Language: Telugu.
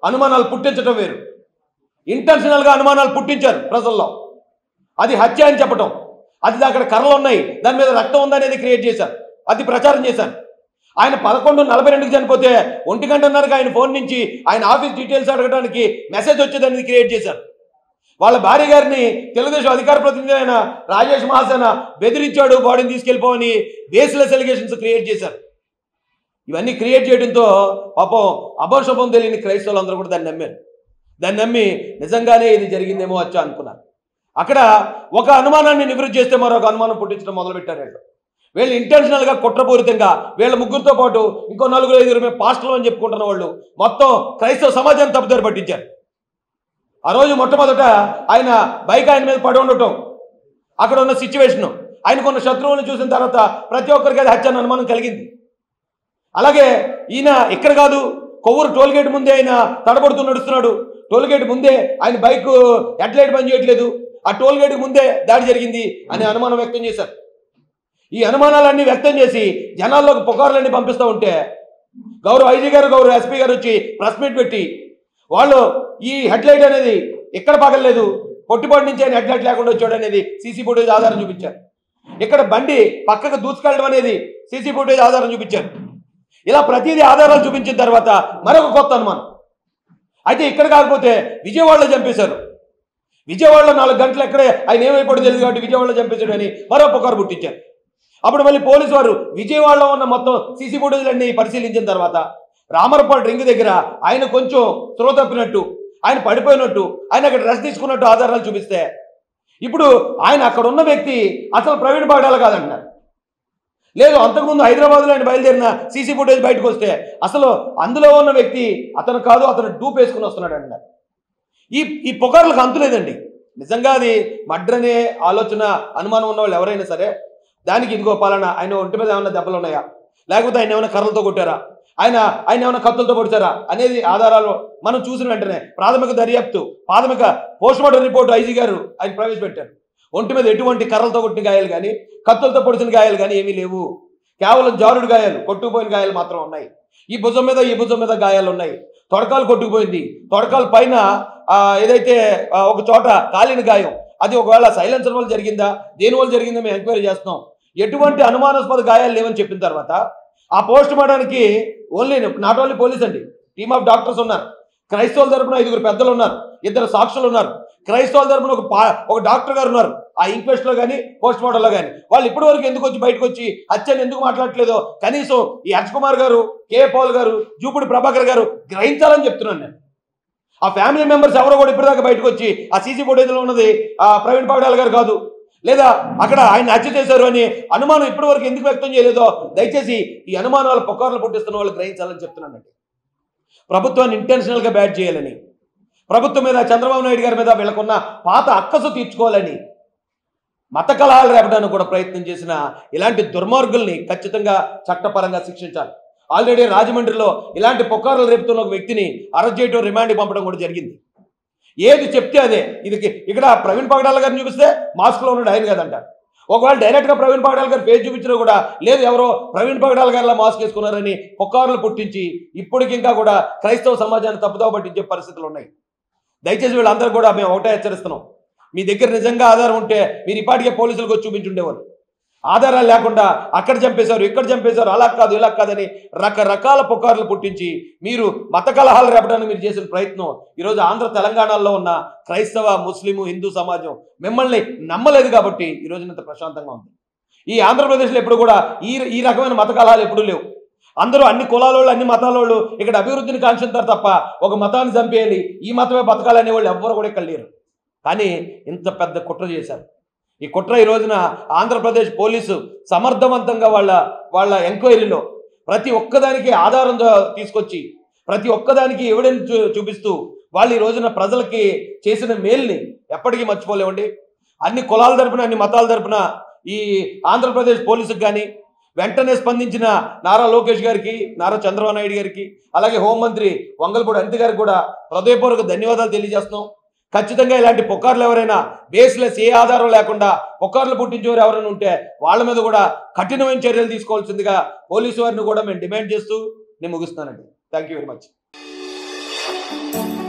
అనుమానాలు పుట్టించడం వేరు. ఇంటెన్షనల్గా అనుమానాలు పుట్టించారు ప్రజల్లో, అది హత్య అని చెప్పటం, అది అక్కడ కర్రలు ఉన్నాయి దాని మీద రక్తం ఉందనేది క్రియేట్ చేశారు, అది ప్రచారం చేశారు. ఆయన 11:42కి చనిపోతే 1 గంటన్నరకు ఆయన ఫోన్ నుంచి ఆయన ఆఫీస్ డీటెయిల్స్ అడగడానికి మెసేజ్ వచ్చేదనేది క్రియేట్ చేశారు. వాళ్ళ భార్య గారిని తెలుగుదేశం అధికార ప్రతినిధి అయిన రాజేష్ మహాసేన బెదిరించాడు, బాడీని తీసుకెళ్ళిపోవని బేస్లెస్ ఎలిగేషన్స్ క్రియేట్ చేశారు. ఇవన్నీ క్రియేట్ చేయడంతో పాపం అభంశుభం తెలియని క్రైస్తవులందరూ కూడా దాన్ని నమ్మారు. దాన్ని నమ్మి నిజంగానే ఇది జరిగిందేమో వచ్చా అనుకున్నారు. అక్కడ ఒక అనుమానాన్ని నివృత్తి చేస్తే మరొక అనుమానం పుట్టించడం మొదలుపెట్టారు. వీళ్ళు ఇంటెన్షనల్గా కుట్రపూరితంగా వీళ్ళ ముగ్గురితో పాటు ఇంకో 4-5 పాస్టర్లు అని చెప్పుకుంటున్న వాళ్ళు మొత్తం క్రైస్తవ సమాజాన్ని తప్పుదారి పట్టించారు. ఆ రోజు మొట్టమొదట ఆయన బైక్ ఆయన మీద పడి ఉండటం, అక్కడ ఉన్న సిచ్యువేషను, ఆయనకున్న శత్రువులను చూసిన తర్వాత ప్రతి ఒక్కరికి అది హత్య అన్న అనుమానం కలిగింది. అలాగే ఈయన ఇక్కడ కాదు, కొవ్వూరు టోల్గేట్ ముందే ఆయన తడబడుతూ నడుస్తున్నాడు. టోల్గేట్ ముందే ఆయన బైక్ హెడ్లైట్ పని చేయట్లేదు, ఆ టోల్గేట్కి ముందే దాడి జరిగింది అనే అనుమానం వ్యక్తం చేశారు. ఈ అనుమానాలన్నీ వ్యక్తం చేసి జనాల్లోకి పుకార్లన్నీ పంపిస్తూ ఉంటే గౌరవ ఐజీ గారు, గౌరవ ఎస్పీ గారు వచ్చి ప్రెస్ మీట్ పెట్టి వాళ్ళు ఈ హెడ్లైట్ అనేది ఎక్కడ పగలలేదు, పొట్టిపాటి నుంచి ఆయన హెడ్లైట్ లేకుండా వచ్చాడు అనేది సీసీ ఫుటేజ్ ఆధారం చూపించారు. ఇక్కడ బండి పక్కకు దూసుకెళ్ళడం అనేది సీసీ ఫుటేజ్ ఆధారం చూపించారు. ఇలా ప్రతిదీ ఆధారాలు చూపించిన తర్వాత మరొక కొత్త అనుమానం. అయితే ఇక్కడ కాకపోతే విజయవాడలో చంపేశారు. విజయవాడలో 4 గంటలు ఎక్కడే ఆయన ఏమైపోయాడో తెలియదు కాబట్టి విజయవాడలో చంపేశాడు అని మరో పుకారు పుట్టించారు. అప్పుడు మళ్ళీ పోలీసు వారు విజయవాడలో ఉన్న మొత్తం సీసీ ఫుటేజ్లన్నీ పరిశీలించిన తర్వాత రామరపాడు రింగ్ దగ్గర ఆయన కొంచెం త్రోవ తప్పినట్టు, ఆయన పడిపోయినట్టు, ఆయన అక్కడ రెస్ట్ తీసుకున్నట్టు ఆధారాలు చూపిస్తే ఇప్పుడు ఆయన అక్కడ ఉన్న వ్యక్తి అసలు ప్రవీణ్ పగడాల కాదంటున్నారు. లేదు, అంతకుముందు హైదరాబాద్లో ఆయన బయలుదేరిన సీసీ ఫుటేజ్ బయటకు వస్తే అసలు అందులో ఉన్న వ్యక్తి అతను కాదు, అతను డూప్ వేసుకుని వస్తున్నాడు అంటున్నారు. ఈ పుకార్లకు అంతులేదండి. నిజంగా అది మర్డర్ అనే ఆలోచన అనుమానం ఉన్న వాళ్ళు ఎవరైనా సరే దానికి ఇదిగో పాలన ఆయన ఒంటి మీద ఏమైనా దెబ్బలు ఉన్నాయా, లేకపోతే ఆయన ఏమైనా కర్రలతో కొట్టారా, ఆయన ఏమైనా కత్తులతో పొడిచారా అనేది ఆధారాలు మనం చూసిన వెంటనే ప్రాథమిక దర్యాప్తు, ప్రాథమిక పోస్ట్మార్టం రిపోర్టు ఐజీ గారు ఆయన ప్రవేశపెట్టారు. ఒంటి మీద ఎటువంటి కర్రలతో కొట్టిన గాయాలు కానీ కత్తులతో పొడిచిన గాయాలు కానీ ఏమీ లేవు. కేవలం జారుడు గాయాలు, కొట్టుకుపోయిన గాయాలు మాత్రం ఉన్నాయి. ఈ భుజం మీద గాయాలు ఉన్నాయి. తొడకాలు కొట్టుకుపోయింది. తొడకాల పైన ఏదైతే ఒక చోట కాలిన గాయం, అది ఒకవేళ సైలెన్సర్ వల్ల జరిగిందా, దేని వల్ల జరిగిందా మేము ఎంక్వైరీ చేస్తున్నాం. ఎటువంటి అనుమానాస్పద గాయాలు లేవని చెప్పిన తర్వాత ఆ పోస్ట్ మార్టానికి నాట్ ఓన్లీ పోలీస్ అండి, టీమ్ ఆఫ్ డాక్టర్స్ ఉన్నారు. క్రైస్తవుల తరపున 5 పెద్దలు ఉన్నారు, 2 సాక్షులు ఉన్నారు. క్రైస్తవుల తరపున ఒక డాక్టర్ గారు ఉన్నారు. ఆ ఇంక్వెస్ట్లో కానీ పోస్ట్ మార్టంలో కానీ వాళ్ళు ఇప్పటి వరకు ఎందుకు వచ్చి బయటకు వచ్చి హత్యని ఎందుకు మాట్లాడట్లేదో కనీసం ఈ హర్ష్ కుమార్ గారు, కే పౌల్ గారు, జూపుడి ప్రభాకర్ గారు గ్రహించాలని చెప్తున్నాను నేను. ఆ ఫ్యామిలీ మెంబర్స్ ఎవరో కూడా ఇప్పటిదాకా బయటకు వచ్చి ఆ సీసీ ఫుటేజ్లో ఉన్నది ప్రవీణ్ పగడాల గారు కాదు, లేదా అక్కడ ఆయన హత్య చేశారు అని అనుమానం ఇప్పటి వరకు ఎందుకు వ్యక్తం చేయలేదో దయచేసి ఈ అనుమానాల పుకార్లు పుట్టిస్తున్న వాళ్ళు గ్రహించాలని చెప్తున్నానండి. ప్రభుత్వాన్ని ఇంటెన్షనల్గా బ్యాడ్ చేయాలని, ప్రభుత్వం మీద, చంద్రబాబు నాయుడు గారి మీద వీళ్ళకున్న పాత అక్కసు తీర్చుకోవాలని, మత కలహాలు రేపడానికి కూడా ప్రయత్నం చేసిన ఇలాంటి దుర్మార్గుల్ని ఖచ్చితంగా చట్టపరంగా శిక్షించాలి. ఆల్రెడీ రాజమండ్రిలో ఇలాంటి పుకార్లు రేపుతున్న ఒక వ్యక్తిని అరెస్ట్ చేయడం, రిమాండ్కి పంపడం కూడా జరిగింది. ఏది చెప్తే అదే. ఇక్కడ ప్రవీణ్ పగడాల గారిని చూపిస్తే మాస్క్లో ఉన్నాడు ఆయన కదంటారు. ఒకవేళ డైరెక్ట్గా ప్రవీణ్ పగడాల గారి పేరు చూపించినా కూడా లేదు, ఎవరో ప్రవీణ్ పగడాల గారిలా మాస్క్ వేసుకున్నారని పుకార్లు పుట్టించి ఇప్పటికి ఇంకా కూడా క్రైస్తవ సమాజాన్ని తప్పుదోవ పట్టించే పరిస్థితులు ఉన్నాయి. దయచేసి వీళ్ళందరూ కూడా మేము ఒకటే హెచ్చరిస్తున్నాం. మీ దగ్గర నిజంగా ఆధారం ఉంటే మీరు ఇప్పటికే పోలీసులకు వచ్చి చూపించుండేవారు. ఆధారాలు లేకుండా అక్కడ చంపేశారు, ఇక్కడ చంపేశారు, అలా కాదు ఇలా కాదని రకరకాల పుకార్లు పుట్టించి మీరు మత కలహాలు రేపడానికి మీరు చేసిన ప్రయత్నం ఈరోజు ఆంధ్ర తెలంగాణలో ఉన్న క్రైస్తవ, ముస్లిము, హిందూ సమాజం మిమ్మల్ని నమ్మలేదు కాబట్టి ఈరోజు ఇంత ప్రశాంతంగా ఉంది. ఈ ఆంధ్రప్రదేశ్లో ఎప్పుడు కూడా ఈ రకమైన మత కలహాలు ఎప్పుడూ లేవు. అందరూ అన్ని కులాల వాళ్ళు, అన్ని మతాల వాళ్ళు ఇక్కడ అభివృద్ధిని కాంక్షిస్తారు తప్ప ఒక మతాన్ని చంపేయాలి, ఈ మతమే బతకాలనే వాళ్ళు ఎవ్వరు కూడా ఇక్కడ లేరు. కానీ ఇంత పెద్ద కుట్ర చేశారు. ఈ కుట్ర ఈ రోజున ఆంధ్రప్రదేశ్ పోలీసు సమర్థవంతంగా వాళ్ళ ఎంక్వైరీలో ప్రతి ఒక్కదానికి ఆధారం తీసుకొచ్చి ప్రతి ఒక్కదానికి ఎవిడెన్స్ చూపిస్తూ వాళ్ళు ఈ రోజున ప్రజలకి చేసిన మేల్ని ఎప్పటికీ మర్చిపోలేమండి. అన్ని కులాల తరపున, అన్ని మతాల తరపున ఈ ఆంధ్రప్రదేశ్ పోలీసుకు కానీ వెంటనే స్పందించిన నారా లోకేష్ గారికి, నారా చంద్రబాబు నాయుడు గారికి, అలాగే హోంమంత్రి వంగలపూడి అనిత గారికి కూడా హృదయపూర్వక ధన్యవాదాలు తెలియజేస్తున్నాం. ఖచ్చితంగా ఇలాంటి పుకార్లు ఎవరైనా బేస్లెస్ ఏ ఆధారం లేకుండా పుకార్లు పుట్టించేవారు ఎవరైనా ఉంటే వాళ్ళ మీద కూడా కఠినమైన చర్యలు తీసుకోవాల్సిందిగా పోలీసు వారిని కూడా మేము డిమాండ్ చేస్తూ నేను ముగిస్తున్నానండి. Thank you very much. Thank you.